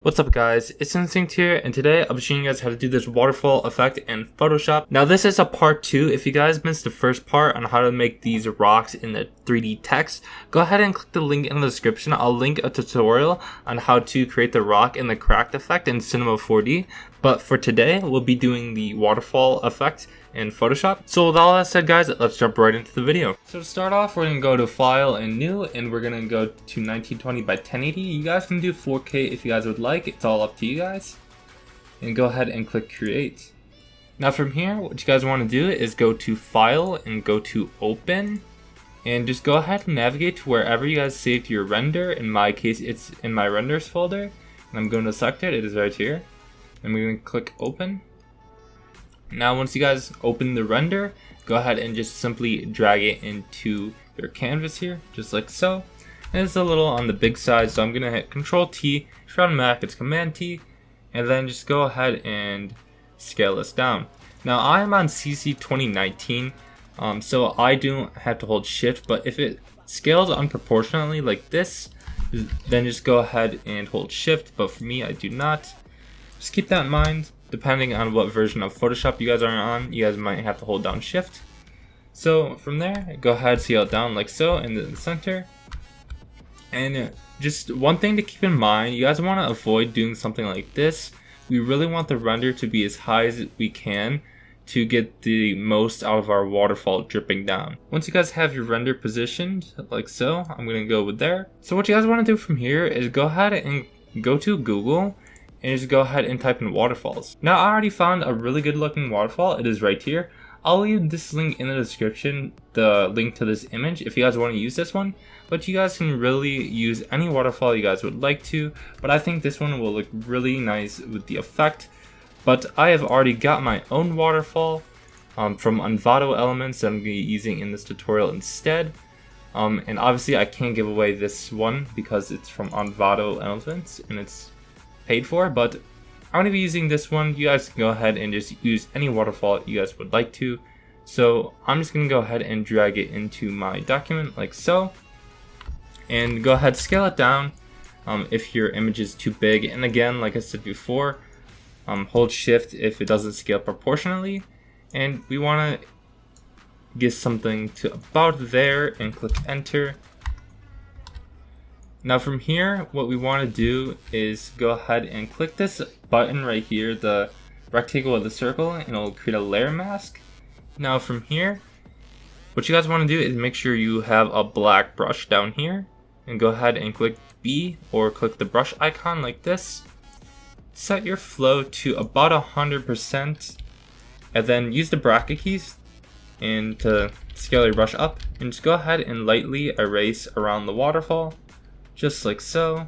What's up guys, it's Instinct here, and today I'll be showing you guys how to do this waterfall effect in Photoshop. Now this is a part 2. If you guys missed the first part on how to make these rocks in the 3D text, go ahead and click the link in the description. I'll link a tutorial on how to create the rock in the cracked effect in Cinema 4D. But for today, we'll be doing the waterfall effect in Photoshop. So with all that said guys, let's jump right into the video. So to start off, we're going to go to File and New, and we're going to go to 1920 by 1080. You guys can do 4K if you guys would like, it's all up to you guys. And go ahead and click Create. Now from here, what you guys want to do is go to File and go to Open. And just go ahead and navigate to wherever you guys saved your render. In my case, it's in my renders folder. And I'm going to select it, it is right here. And we're going to click Open. Now once you guys open the render, go ahead and just simply drag it into your canvas here, just like so. And it's a little on the big side, so I'm going to hit Control T. If you're on Mac, it's Command T. And then just go ahead and scale this down. Now I am on CC 2019, so I don't have to hold Shift, but if it scales unproportionately like this, then just go ahead and hold Shift, but for me I do not. Just keep that in mind. Depending on what version of Photoshop you guys are on, you guys might have to hold down Shift. So from there, go ahead, scale it down like so in the center. And just one thing to keep in mind, you guys want to avoid doing something like this. We really want the render to be as high as we can to get the most out of our waterfall dripping down. Once you guys have your render positioned like so, I'm going to go with there. So what you guys want to do from here is go ahead and go to Google and just go ahead and type in waterfalls. Now I already found a really good looking waterfall. It is right here. I'll leave this link in the description, the link to this image if you guys want to use this one. But you guys can really use any waterfall you guys would like to. But I think this one will look really nice with the effect. But I have already got my own waterfall from Envato elements that I'm going to be using in this tutorial instead. And obviously I can't give away this one because it's from Envato elements and it's paid for, but I'm going to be using this one. You guys can go ahead and just use any waterfall you guys would like to. So I'm just going to go ahead and drag it into my document like so, and go ahead scale it down if your image is too big. And again, like I said before, hold Shift if it doesn't scale proportionally, and we want to get something to about there and click Enter. Now from here, what we want to do is go ahead and click this button right here, the rectangle with the circle, and it'll create a layer mask. Now from here, what you guys want to do is make sure you have a black brush down here, and go ahead and click B or click the brush icon like this. Set your flow to about 100%, and then use the bracket keys and to scale your brush up, and just go ahead and lightly erase around the waterfall. Just like so.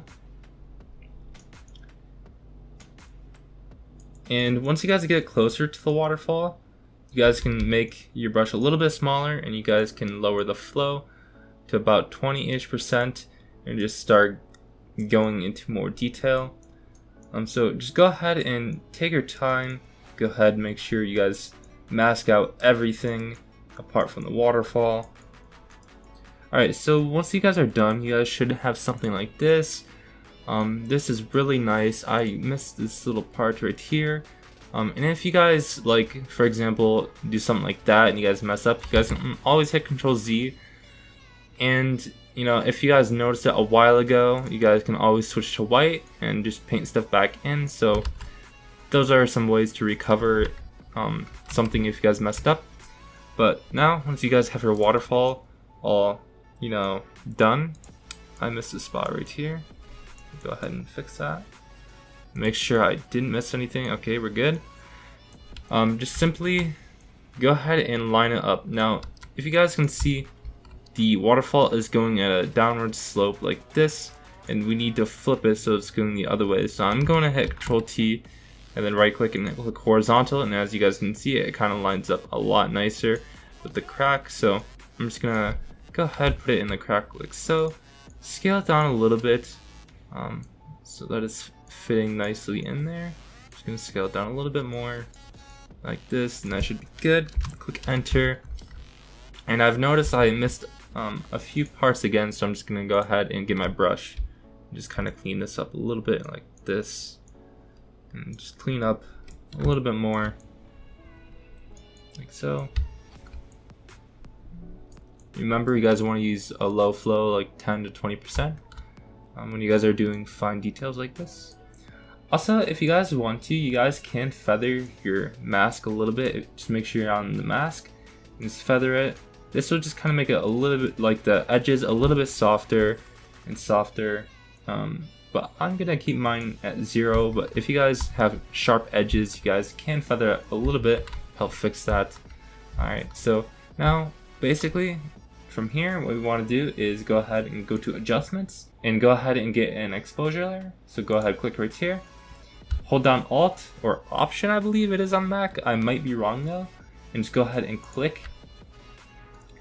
And once you guys get closer to the waterfall, you guys can make your brush a little bit smaller, and you guys can lower the flow to about 20-ish% and just start going into more detail. So just go ahead and take your time. Go ahead and make sure you guys mask out everything apart from the waterfall. Alright, so once you guys are done, you guys should have something like this. This is really nice. I missed this little part right here. And if you guys, like, for example, do something like that and you guys mess up, you guys can always hit Control Z. And, you know, if you guys noticed it a while ago, you guys can always switch to white and just paint stuff back in. So those are some ways to recover something if you guys messed up. But now, once you guys have your waterfall all done. I missed a spot right here. Go ahead and fix that. Make sure I didn't miss anything. Okay, we're good. Just simply go ahead and line it up. Now, if you guys can see, the waterfall is going at a downward slope like this, and we need to flip it so it's going the other way. So I'm going to hit Control T and then right click and click horizontal, and as you guys can see, it kind of lines up a lot nicer with the crack. So I'm just gonna go ahead, put it in the crack like so. Scale it down a little bit so that it's fitting nicely in there. Just gonna scale it down a little bit more like this, and that should be good. Click Enter. And I've noticed I missed a few parts again, so I'm just gonna go ahead and get my brush and just kind of clean this up a little bit like this and just clean up a little bit more, like so. Remember, you guys want to use a low flow, like 10 to 20%, when you guys are doing fine details like this. Also, if you guys want to, you guys can feather your mask a little bit. Just make sure you're on the mask and just feather it. This will just kind of make it a little bit, like the edges a little bit softer and softer. But I'm gonna keep mine at 0. But if you guys have sharp edges, you guys can feather it a little bit, help fix that. Alright, so now basically from here, what we want to do is go ahead and go to adjustments and go ahead and get an exposure layer. So go ahead, click right here, hold down Alt or Option, I believe it is on Mac, I might be wrong though, and just go ahead and click,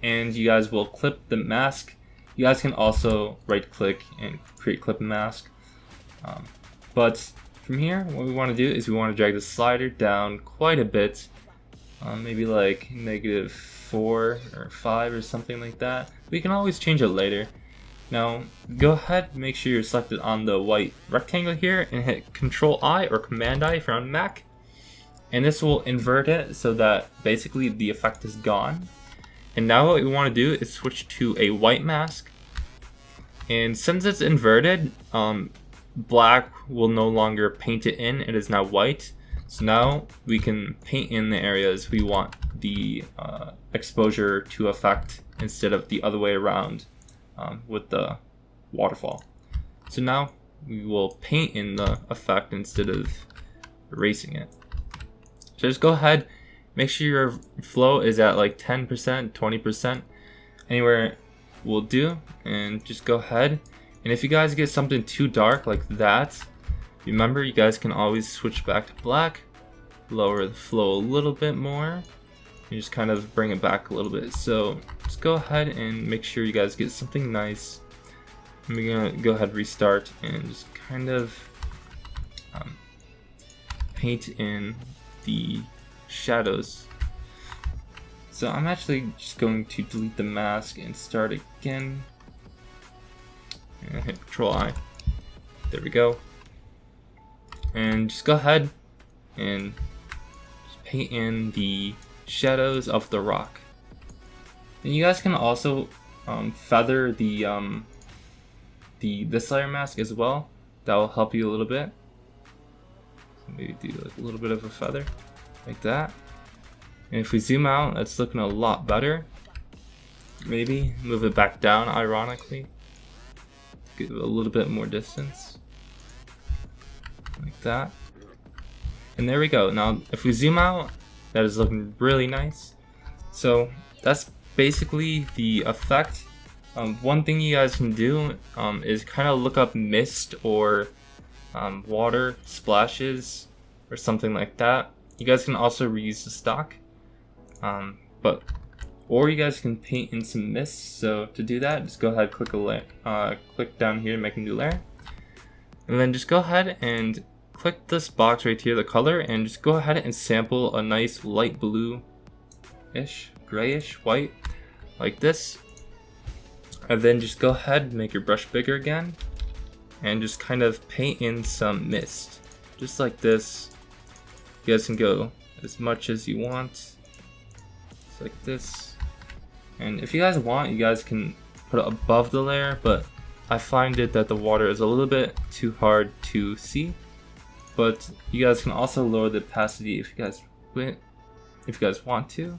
and you guys will clip the mask. You guys can also right click and create clip mask, but from here what we want to do is we want to drag the slider down quite a bit, maybe like -4 or 5 or something like that. We can always change it later. Now go ahead, make sure you're selected on the white rectangle here and hit Control I or Command I if you're on Mac, and this will invert it so that basically the effect is gone. And now what we want to do is switch to a white mask, and since it's inverted, black will no longer paint it in, it is now white. So now we can paint in the areas we want the exposure to affect instead of the other way around with the waterfall. So now we will paint in the effect instead of erasing it. So just go ahead, make sure your flow is at like 10%, 20%, anywhere will do, and just go ahead. And if you guys get something too dark like that, remember, you guys can always switch back to black, lower the flow a little bit more, and just kind of bring it back a little bit. So just go ahead and make sure you guys get something nice. And we're gonna go ahead, restart, and just kind of paint in the shadows. So I'm actually just going to delete the mask and start again. And hit Control I. There we go. And just go ahead and just paint in the shadows of the rock. And you guys can also feather this layer mask as well. That will help you a little bit. So maybe do like a little bit of a feather like that. And if we zoom out, that's looking a lot better. Maybe move it back down, ironically. Give it a little bit more distance. Like that. And there we go. Now if we zoom out, that is looking really nice. So that's basically the effect. One thing you guys can do is kind of look up mist or water splashes or something like that. You guys can also reuse the stock, or you guys can paint in some mist. So to do that, just go ahead, click down here to make a new layer, and then just go ahead and click this box right here, the color, and just go ahead and sample a nice light blue-ish, grayish, white, like this. And then just go ahead and make your brush bigger again, and just kind of paint in some mist, just like this. You guys can go as much as you want, just like this. And if you guys want, you guys can put it above the layer, but I find it that the water is a little bit too hard to see. But you guys can also lower the opacity if you guys want to.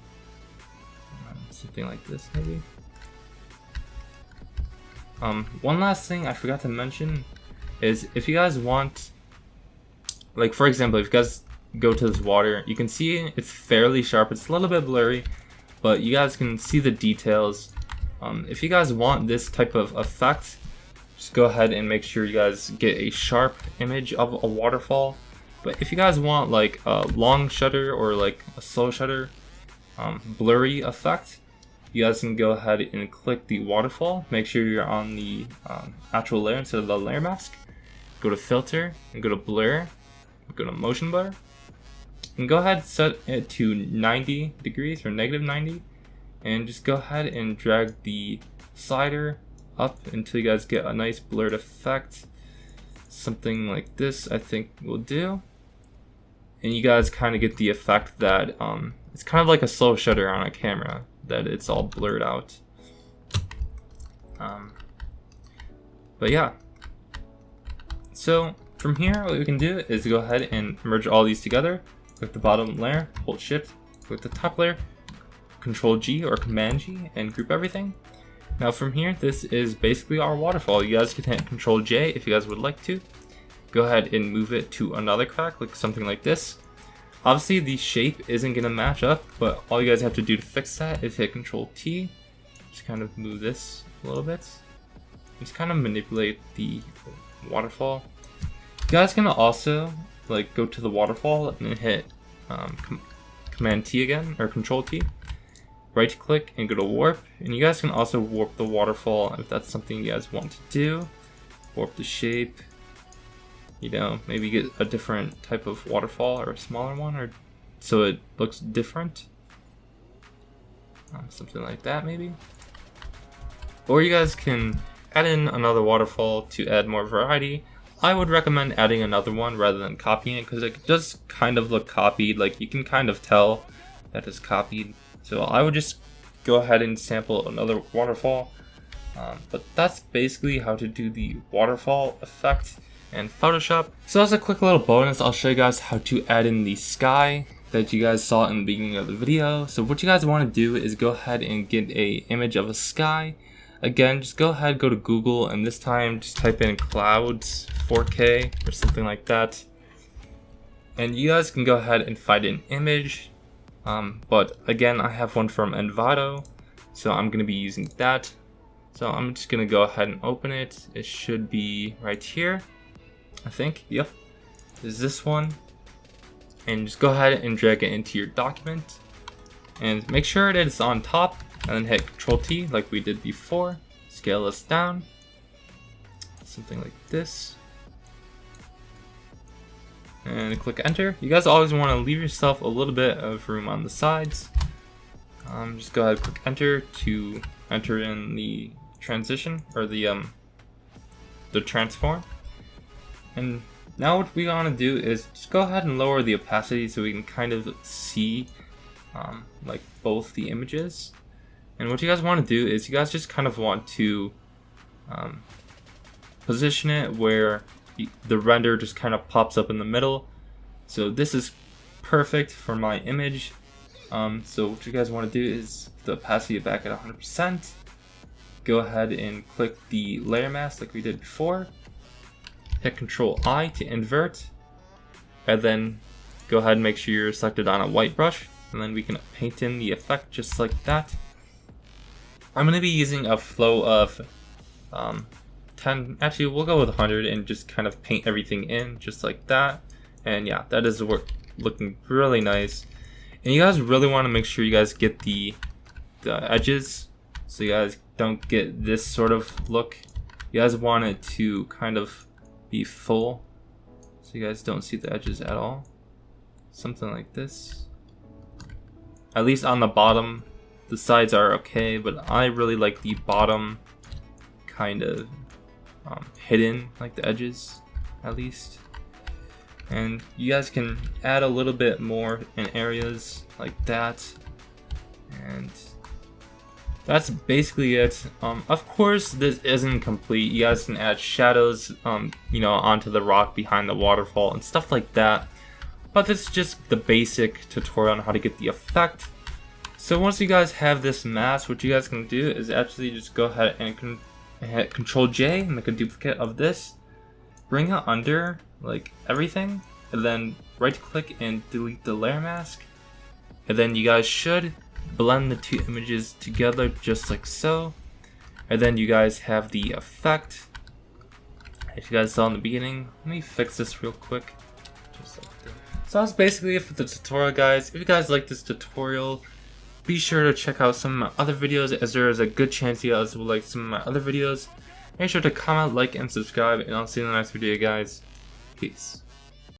Something like this maybe. One last thing I forgot to mention is if you guys want, like for example, if you guys go to this water, you can see it's fairly sharp. It's a little bit blurry, but you guys can see the details. If you guys want this type of effect, just go ahead and make sure you guys get a sharp image of a waterfall. But if you guys want like a long shutter or like a slow shutter, blurry effect, you guys can go ahead and click the waterfall. Make sure you're on the actual layer instead of the layer mask. Go to filter and go to blur, go to motion blur, and go ahead and set it to 90 degrees or -90, and just go ahead and drag the slider up until you guys get a nice blurred effect. something like this I think will do. And you guys kind of get the effect that it's kind of like a slow shutter on a camera, that it's all blurred out. But yeah, so from here what we can do is go ahead and merge all these together. Click the bottom layer, hold shift, click the top layer, Control G or Command G, and group everything. Now from here, this is basically our waterfall. You guys can hit Control J if you guys would like to. Go ahead and move it to another crack, like something like this. Obviously the shape isn't gonna match up, but all you guys have to do to fix that is hit Control T. Just kind of move this a little bit. Just kind of manipulate the waterfall. You guys can also like go to the waterfall and then hit Command T again, or Control T. Right click and go to warp, and you guys can also warp the waterfall if that's something you guys want to do. Warp the shape, you know, maybe get a different type of waterfall or a smaller one, or so it looks different. Something like that maybe. Or you guys can add in another waterfall to add more variety. I would recommend adding another one rather than copying it, because it does kind of look copied. Like you can kind of tell that it's copied. So I would just go ahead and sample another waterfall. But that's basically how to do the waterfall effect in Photoshop. So as a quick little bonus, I'll show you guys how to add in the sky that you guys saw in the beginning of the video. So what you guys want to do is go ahead and get an image of a sky. Again, just go ahead, go to Google, and this time just type in clouds 4K or something like that. And you guys can go ahead and find an image. But again, I have one from Envato, so I'm going to be using that. So I'm just going to go ahead and open it. It should be right here, I think. Yep, is this one. And just go ahead and drag it into your document. And make sure that it's on top, and then hit Control T like we did before. Scale this down. Something like this. And click enter. You guys always want to leave yourself a little bit of room on the sides. Just go ahead and click enter to enter in the transition, or the transform. And now what we want to do is just go ahead and lower the opacity so we can kind of see like both the images. And what you guys want to do is you guys just kind of want to position it where the render just kind of pops up in the middle. So this is perfect for my image. So what you guys want to do is the opacity back at 100%. Go ahead and click the layer mask like we did before. Hit Control I to invert, and then go ahead and make sure you're selected on a white brush, and then we can paint in the effect just like that. I'm going to be using a flow of 10, actually we'll go with 100 and just kind of paint everything in just like that. And yeah, that is looking really nice. And you guys really want to make sure you guys get the edges, so you guys don't get this sort of look. You guys want it to kind of be full, so you guys don't see the edges at all. Something like this. At least on the bottom. The sides are okay, but I really like the bottom kind of hidden, like the edges at least. And you guys can add a little bit more in areas like that. And that's basically it. Of course, this isn't complete. You guys can add shadows, you know, onto the rock behind the waterfall and stuff like that. But this is just the basic tutorial on how to get the effect. So once you guys have this mask, what you guys can do is actually just go ahead and hit Control J and make a duplicate of this. Bring it under like everything, and then right click and delete the layer mask. And then you guys should blend the two images together just like so. And then you guys have the effect. As you guys saw in the beginning, let me fix this real quick. Just like that. So that's basically it for the tutorial, guys. If you guys like this tutorial, be sure to check out some of my other videos, as there is a good chance you guys will like some of my other videos. Make sure to comment, like, and subscribe, and I'll see you in the next video, guys. Peace.